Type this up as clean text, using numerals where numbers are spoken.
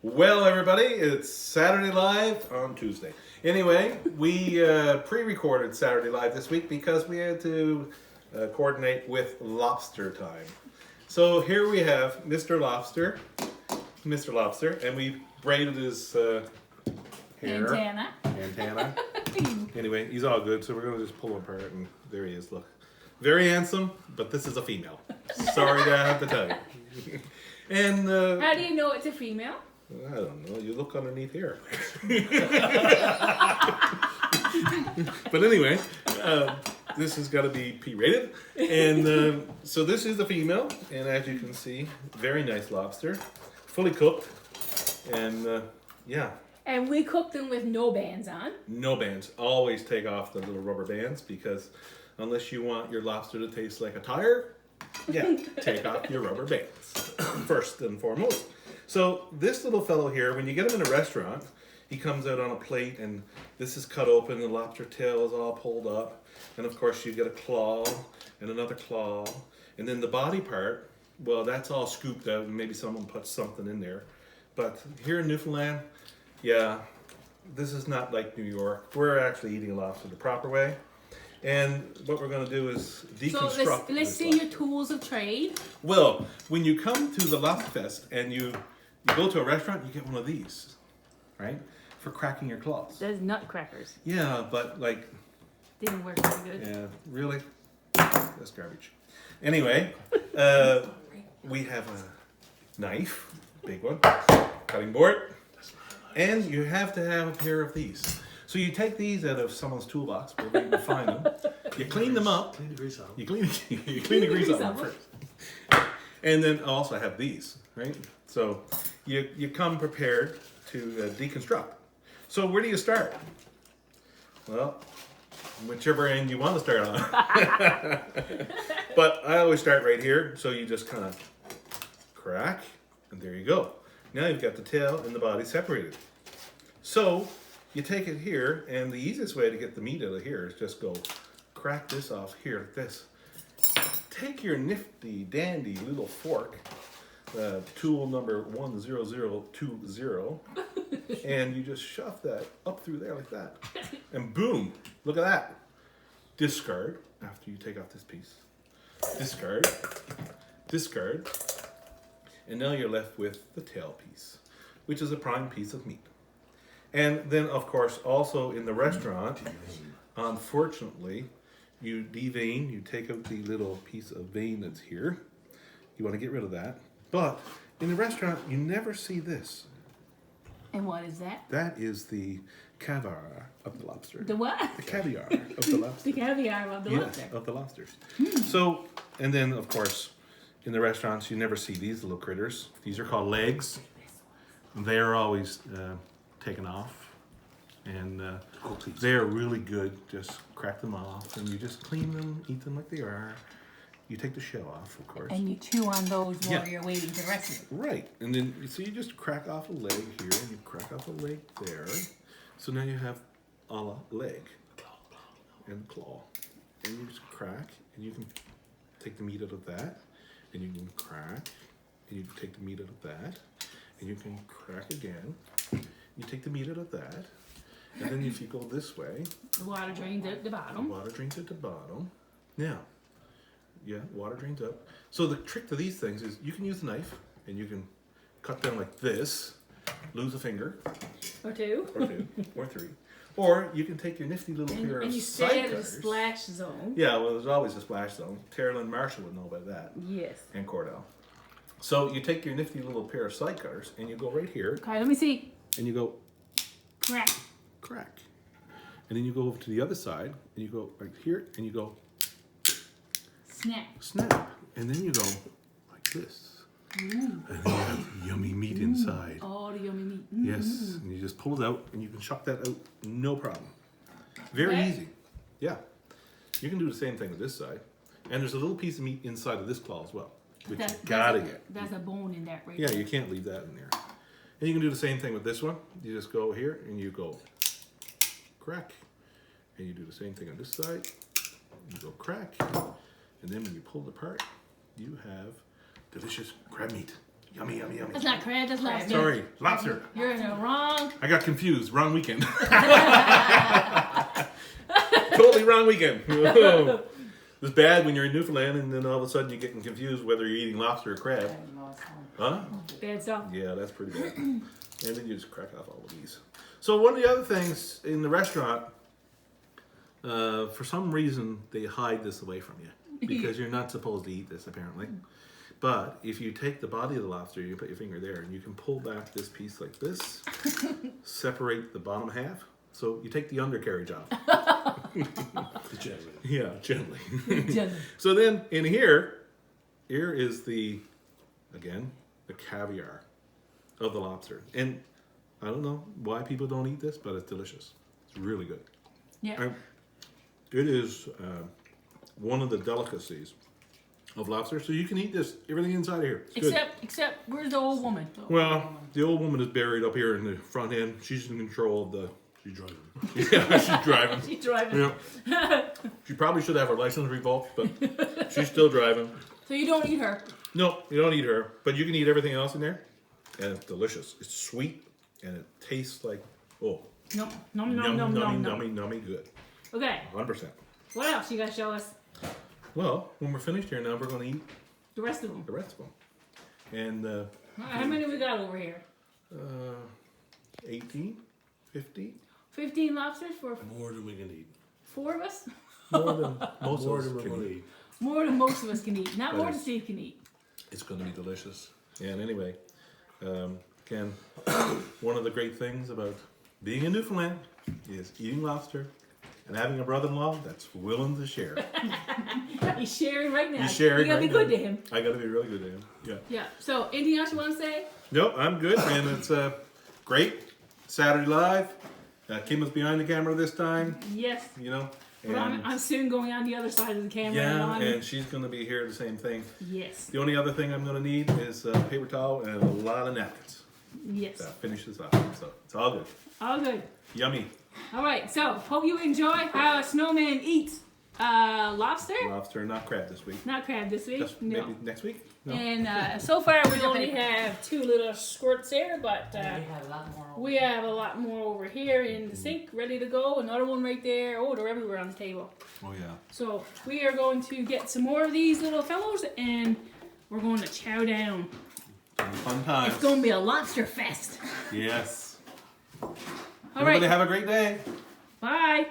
Well, everybody, it's Saturday Live on Tuesday. Anyway, we pre-recorded Saturday Live this week because we had to coordinate with lobster time. So here we have Mr. Lobster, and we braided his hair. Antenna. Anyway, he's all good, so we're going to just pull him apart, and there he is, look. Very handsome, but this is a female. Sorry to have to tell you. And how do you know it's a female? I don't know. You look underneath here. But anyway, this has got to be P-rated. And so this is the female. And as you can see, very nice lobster. Fully cooked. And yeah. And we cook them with no bands on. No bands. Always take off the little rubber bands because unless you want your lobster to taste like a tire, yeah, take off your rubber bands first and foremost. So this little fellow here, when you get him in a restaurant, he comes out on a plate and this is cut open, the lobster tail is all pulled up. And of course you get a claw and another claw. And then the body part, well, that's all scooped out and maybe someone puts something in there. But here in Newfoundland, yeah, this is not like New York. We're actually eating lobster the proper way. And what we're going to do is deconstruct. So let's see your tools of trade. Well, when you come to the Lobster Fest and you go to a restaurant, you get one of these, right? For cracking your claws. There's nutcrackers. Yeah, but like... Didn't work very good. Yeah, really? That's garbage. Anyway, we have a knife, big one, cutting board, and you have to have a pair of these. So you take these out of someone's toolbox, wherever you can find them. You clean them up. Clean the grease off. You clean the grease off them first. And then also have these, right? So you come prepared to deconstruct. So where do you start? Well, whichever end you want to start on. But I always start right here. So you just kind of crack, and there you go. Now you've got the tail and the body separated. So you take it here, and the easiest way to get the meat out of here is just go crack this off here like this. Take your nifty dandy little fork, tool number 10020, and you just shove that up through there like that. And boom, look at that. Discard after you take off this piece. Discard, discard, and now you're left with the tail piece, which is a prime piece of meat. And then, of course, also in the restaurant, unfortunately, you devein, you take out the little piece of vein that's here. You want to get rid of that. But in the restaurant, you never see this. And what is that? That is the caviar of the lobster. The what? The caviar of the lobster. The caviar of the lobster. Yes, of the lobsters. So, and then, of course, in the restaurants, you never see these little critters. These are called legs. They're always... taken off, and they're really good. Just crack them off, and you just clean them, eat them like they are. You take the shell off, of course. And you chew on those while you're waiting for the rest of it. Right, and then so you just crack off a leg here, and you crack off a leg there. So now you have a la leg and claw, and you just crack, and you can take the meat out of that, and you can crack, and you can take the meat out of that, and you can crack again. You take the meat out of that, and then if you go this way... The water drains out the bottom. The water drains at the bottom. Now, yeah, water drains up. So the trick to these things is you can use a knife, and you can cut them like this, lose a finger. Or two. Or two, or three. Or you can take your nifty little pair of And you side stay out of the cutters. splash zone. Yeah, well, there's always a splash zone. Carolyn Marshall would know about that. Yes. And Cordell. So you take your nifty little pair of side cutters, and you go right here. Okay, let me see. And you go crack. Crack. And then you go over to the other side, and you go right here, and you go snap. Snap. And then you go like this. And then you have yummy meat inside. Oh, the yummy meat. Yes. And you just pull it out, and you can chuck that out, no problem. Very easy. Yeah. You can do the same thing with this side. And there's a little piece of meat inside of this claw as well, which you gotta get. There's a bone in that right Yeah, there. you can't leave that in there. And you can do the same thing with this one. You just go here and you go crack. And you do the same thing on this side. You go crack. And then when you pull it apart, you have delicious crab meat. Yummy, yummy, yummy. That's not crab, that's lobster. Sorry, lobster. You're in the wrong. I got confused. Wrong weekend. Totally wrong weekend. It's bad when you're in Newfoundland and then all of a sudden you're getting confused whether you're eating lobster or crab. Huh? Bad stuff. Yeah, that's pretty bad. And then you just crack off all of these. So one of the other things in the restaurant, for some reason, they hide this away from you because you're not supposed to eat this apparently. But if you take the body of the lobster, you put your finger there, and you can pull back this piece like this, separate the bottom half. So you take the undercarriage off. Gently. Yeah, gently. Gently. So then in here is the caviar of the lobster. And I don't know why people don't eat this, but it's delicious. It's really good. Yeah. It is one of the delicacies of lobster. So you can eat this, everything inside of here. It's good. Except, where's the old woman? Well, the old woman is buried up here in the front end. She's in control of the... She's driving. Yeah, she's driving. She's driving. Yeah. She probably should have her license revoked, but she's still driving. So you don't eat her? No, you don't eat her, but you can eat everything else in there, and it's delicious. It's sweet, and it tastes like, No. Nummy good. Okay. 100%. What else you guys show us? Well, when we're finished here now, we're going to eat The rest of them. the rest of them. And How many we got over here? 18, 50, 15 lobsters for More than we can eat. 4 of us? more than most More of than us we're can going to eat. eat. More than most of us can eat. Not But more than it's- Steve can eat. It's going to be delicious. And anyway, Ken, one of the great things about being in Newfoundland is eating lobster and having a brother-in-law that's willing to share. He's sharing right now. He's sharing You gotta right be good now. to him. I got to be really good to him. Yeah. Yeah. So, anything else you want to say? No, I'm good, and it's great. Saturday Live. Kim is behind the camera this time, Yes. you know. But I'm soon going on the other side of the camera. yeah, and she's going to be here the same thing. Yes. The only other thing I'm going to need is paper towel and a lot of napkins Yes. to finish this up. So it's all good. All good. Yummy. All right. So, hope you enjoy how Snowman eats lobster. Lobster, not crab this week. Not crab this week. Just No. maybe next week. No. And so far we only have 2 little squirts there, but have a lot more. we have a lot more over here in the sink ready to go. Another one right there. Oh, they're everywhere on the table. Oh yeah. So we are going to get some more of these little fellows and we're going to chow down. Fun times. It's going to be a lobster fest. Yes. All Everybody right. have a great day. Bye.